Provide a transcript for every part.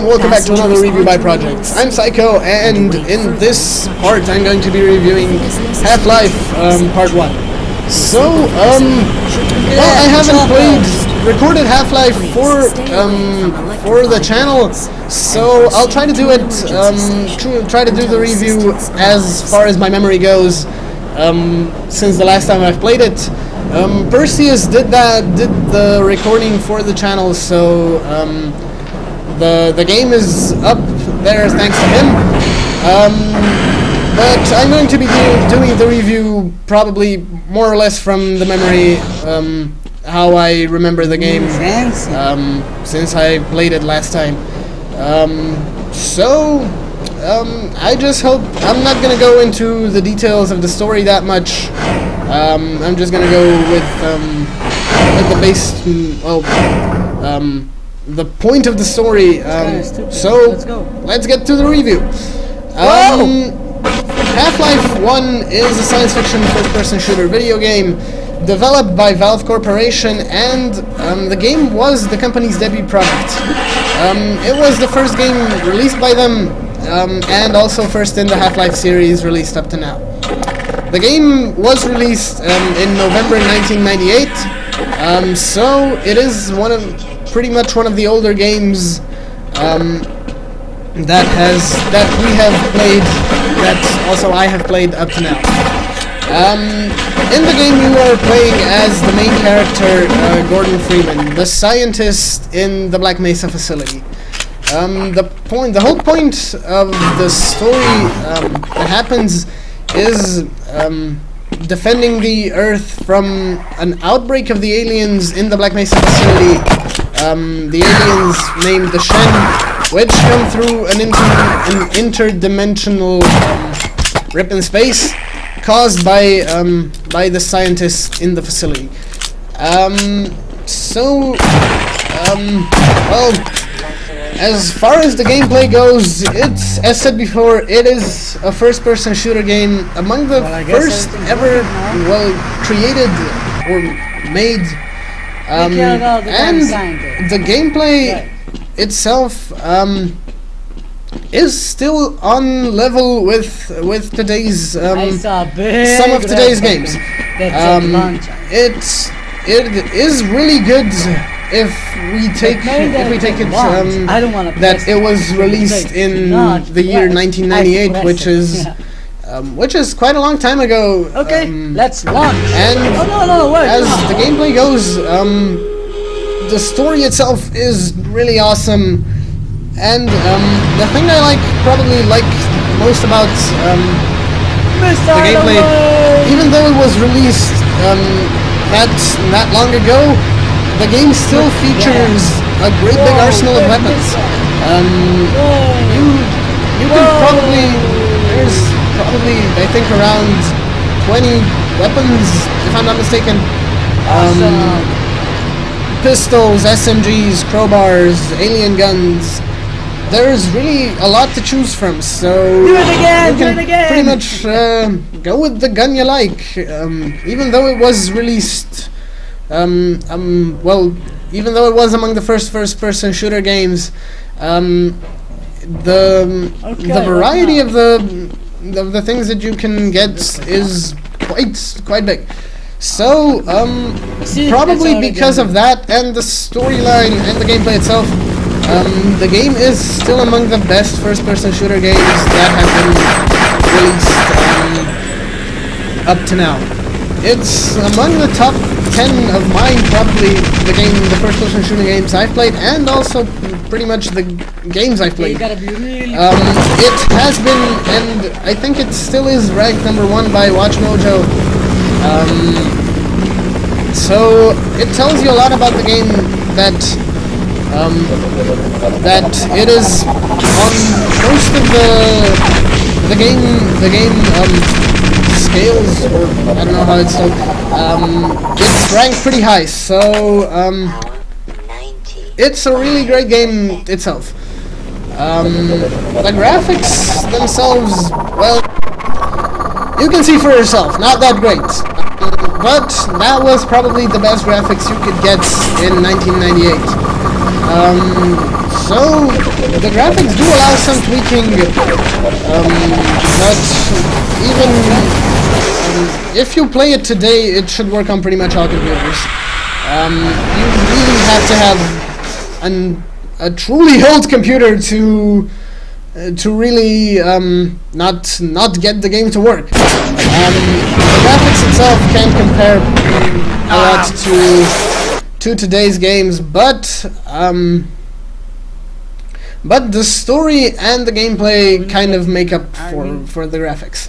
welcome back to another review by Projects. I'm Psycho, and in this part I'm going to be reviewing Half-Life Part 1. So, well, I haven't recorded Half-Life for the channel, so I'll try to do it, try to do the review as far as my memory goes, since the last time I've played it. Perseus did the recording for the channel, so the game is up there thanks to him. But I'm going to be doing the review probably more or less from the memory, how I remember the game, since I played it last time. I just hope I'm not gonna go into the details of the story that much. I'm just gonna go with the base, the point of the story. So let's get to the review. Half-Life 1 is a science fiction first-person shooter video game developed by Valve Corporation, and the game was the company's debut product. It was the first game released by them, and also first in the Half-Life series released up to now. The game was released in November 1998, so it is pretty much one of the older games that we have played, that also I have played up to now. In the game you are playing as the main character, Gordon Freeman, the scientist in the Black Mesa facility. The whole point of the story that happens is defending the Earth from an outbreak of the aliens in the Black Mesa facility. The aliens named the Shen, which come through an interdimensional rip in space caused by the scientists in the facility. Well, as far as the gameplay goes, it's, as said before, it is a first-person shooter game, among the first ever, created or made. And the gameplay itself is still on level with today's some of today's games. It is really good if we take it that it was released in the year 1998, which is quite a long time ago. Let's launch. And as the gameplay goes, the story itself is really awesome. And the thing I probably like most about the gameplay, even though it was released that long ago, the game still features a great big arsenal of weapons. You can there's probably I think around 20 weapons, if I'm not mistaken. Pistols, SMGs, crowbars, alien guns. There's really a lot to choose from, so do it again, you can pretty much go with the gun you like. Even though it was released, even though it was among the first-person shooter games, the variety of the things that you can get is quite big. So probably because of that and the storyline and the gameplay itself, the game is still among the best first-person shooter games that have been released up to now. It's among the top 10 of mine, probably, the first-person shooter games I've played, and also pretty much the games I've played. It has been, and I think it still is, ranked number 1 by Watch Mojo. So it tells you a lot about the game, that it is on most of the game scales, or I don't know how it's called. It's ranked pretty high, so it's a really great game itself. The graphics themselves, well, you can see for yourself, not that great. But that was probably the best graphics you could get in 1998. So the graphics do allow some tweaking, but even if you play it today, it should work on pretty much all computers. You really have to have a truly old computer to really not get the game to work. The graphics itself can't compare a lot to today's games, but the story and the gameplay kind of make up for the graphics.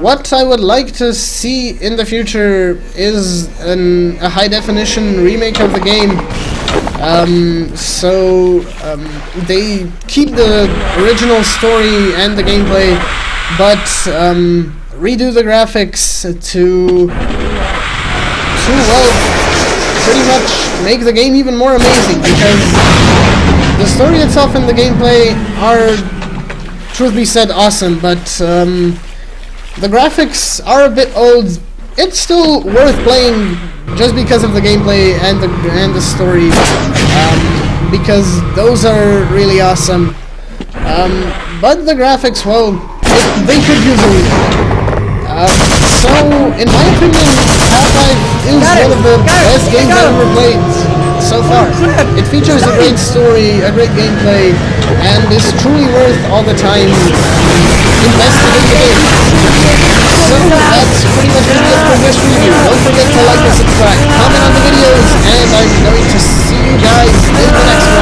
What I would like to see in the future is a high definition remake of the game. So they keep the original story and the gameplay, but redo the graphics to well, pretty much make the game even more amazing, because the story itself and the gameplay are, truth be said, awesome, but the graphics are a bit old. It's still worth playing just because of the gameplay and the story, because those are really awesome. But the graphics, well, they could use a remake. So, in my opinion, Half-Life is one of the best games I've ever played so far. It features a great story, a great gameplay, and is truly worth all the time invested in the game. So that's pretty much it for this review. Don't forget to like and subscribe, comment on the videos, and I'm going to see you guys in the next one.